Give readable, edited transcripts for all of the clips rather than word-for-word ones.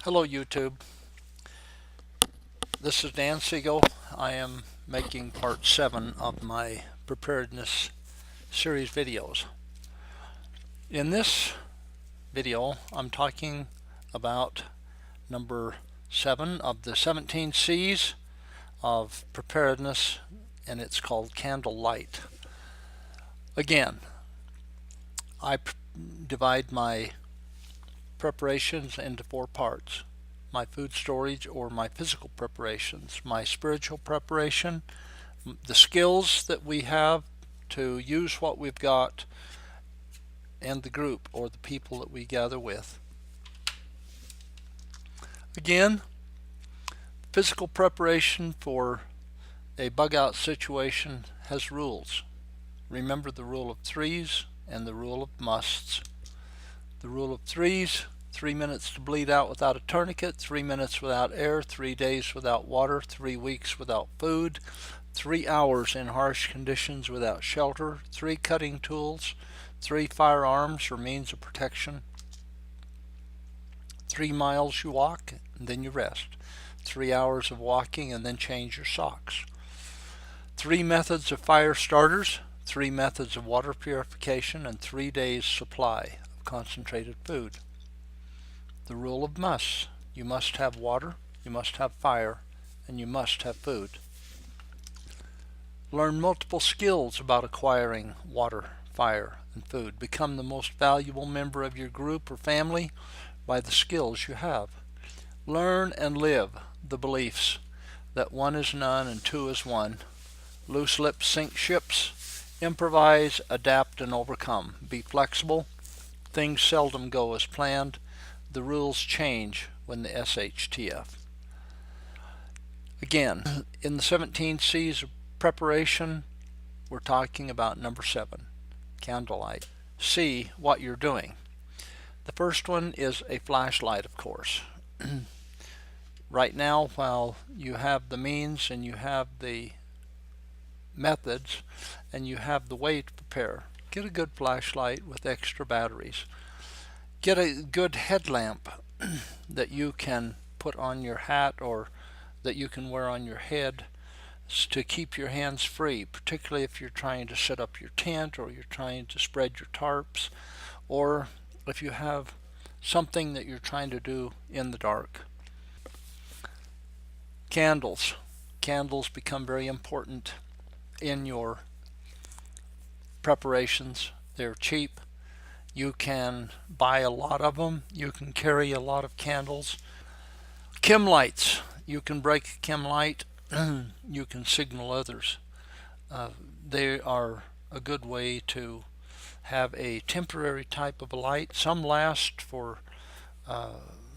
Hello YouTube, this is Dan Siegel. I am making part 7 of my preparedness series videos. In this video I'm talking about number 7 of the 17 C's of preparedness, and it's called candlelight. Again, I divide my preparations into 4 parts: my food storage or my physical preparations, my spiritual preparation, the skills that we have to use what we've got, and the group or the people that we gather with. Again, physical preparation for a bug out situation has rules. Remember the rule of threes and the rule of musts. The rule of threes: 3 minutes to bleed out without a tourniquet, 3 minutes without air, 3 days without water, 3 weeks without food, 3 hours in harsh conditions without shelter, 3 cutting tools, 3 firearms or means of protection, 3 miles you walk and then you rest, 3 hours of walking and then change your socks, 3 methods of fire starters, 3 methods of water purification, and 3 days supply of concentrated food. The rule of musts: you must have water, you must have fire, and you must have food. Learn multiple skills about acquiring water, fire, and food. Become the most valuable member of your group or family by the skills you have. Learn and live the beliefs that 1 is none and 2 is 1. Loose lips sink ships. Improvise, adapt, and overcome. Be flexible. Things seldom go as planned. The rules change when the SHTF. Again, in the 17 C's of preparation, we're talking about number 7, candlelight. See what you're doing. The first one is a flashlight, of course. Right now, while you have the means and you have the methods and you have the way to prepare, get a good flashlight with extra batteries. Get a good headlamp that you can put on your hat or that you can wear on your head to keep your hands free, particularly if you're trying to set up your tent or you're trying to spread your tarps, or if you have something that you're trying to do in the dark. Candles. Candles become very important in your preparations. They're cheap. You can buy a lot of them. You can carry a lot of candles. Chem lights. You can break a chem light. You can signal others. They are a good way to have a temporary type of a light. Some last for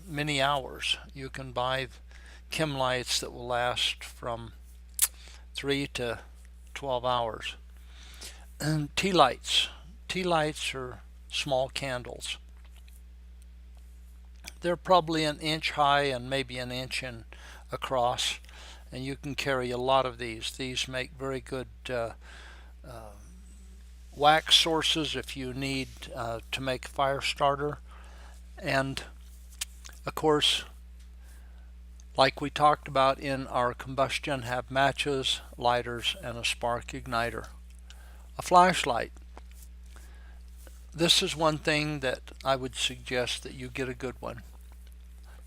many hours. You can buy chem lights that will last from 3 to 12 hours. And tea lights. Tea lights are small candles. They're probably an inch high and maybe an inch across, and you can carry a lot of these. These make very good wax sources if you need to make a fire starter. And of course, like we talked about in our combustion, have matches, lighters, and a spark igniter. A flashlight. This is one thing that I would suggest that you get a good one.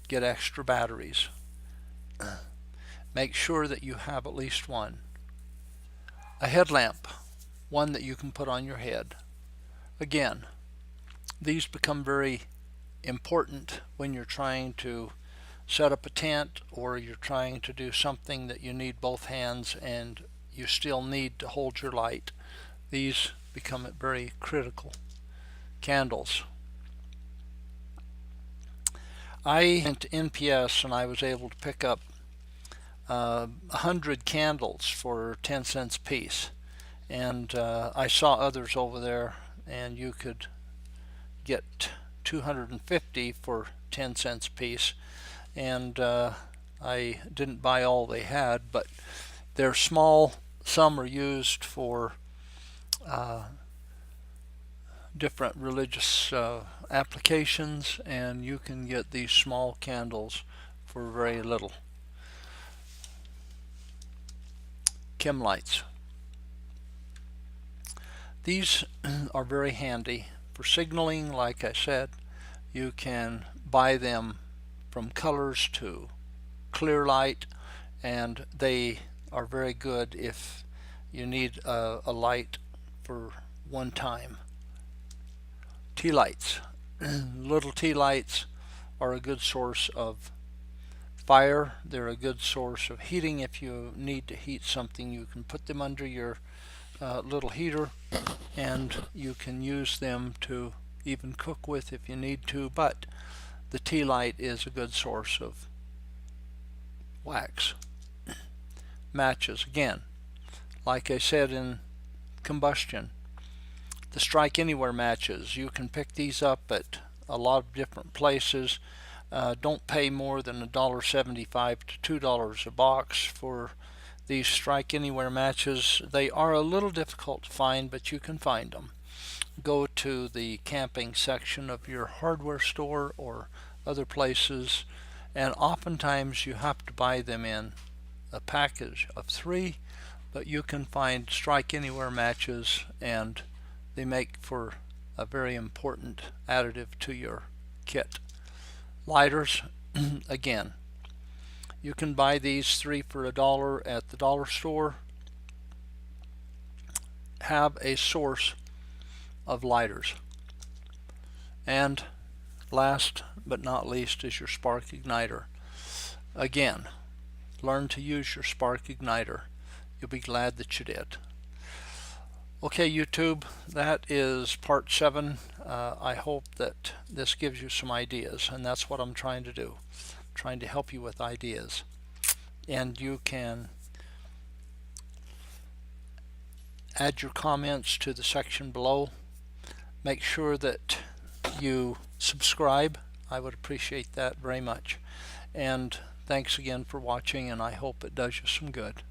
Get extra batteries. Make sure that you have at least one. A headlamp, one that you can put on your head. Again, these become very important when you're trying to set up a tent or you're trying to do something that you need both hands and you still need to hold your light. These become very critical. Candles. I went to NPS and I was able to pick up 100 candles for 10 cents a piece, and I saw others over there and you could get 250 for 10 cents a piece, and I didn't buy all they had, but they're small. Some are used for different religious applications, and you can get these small candles for very little. Chem lights. These are very handy for signaling. Like I said, you can buy them from colors to clear light, and they are very good if you need a light for one time. Tea lights. Little tea lights are a good source of fire. They're a good source of heating. If you need to heat something, you can put them under your little heater, and you can use them to even cook with if you need to. But the tea light is a good source of wax. Matches, again, like I said in combustion, the strike anywhere matches, you can pick these up at a lot of different places. Don't pay more than $1.75 to $2 a box for these strike anywhere matches. They are a little difficult to find, but you can find them. Go to the camping section of your hardware store or other places, and oftentimes you have to buy them in a package of 3, but you can find strike anywhere matches, and they make for a very important additive to your kit. Lighters, again, you can buy these 3 for $1 at the dollar store. Have a source of lighters. And last but not least is your spark igniter. Again, learn to use your spark igniter. You'll be glad that you did. Okay, YouTube, that is part 7. I hope that this gives you some ideas, and that's what I'm trying to do. I'm trying to help you with ideas. And you can add your comments to the section below. Make sure that you subscribe. I would appreciate that very much. And thanks again for watching, and I hope it does you some good.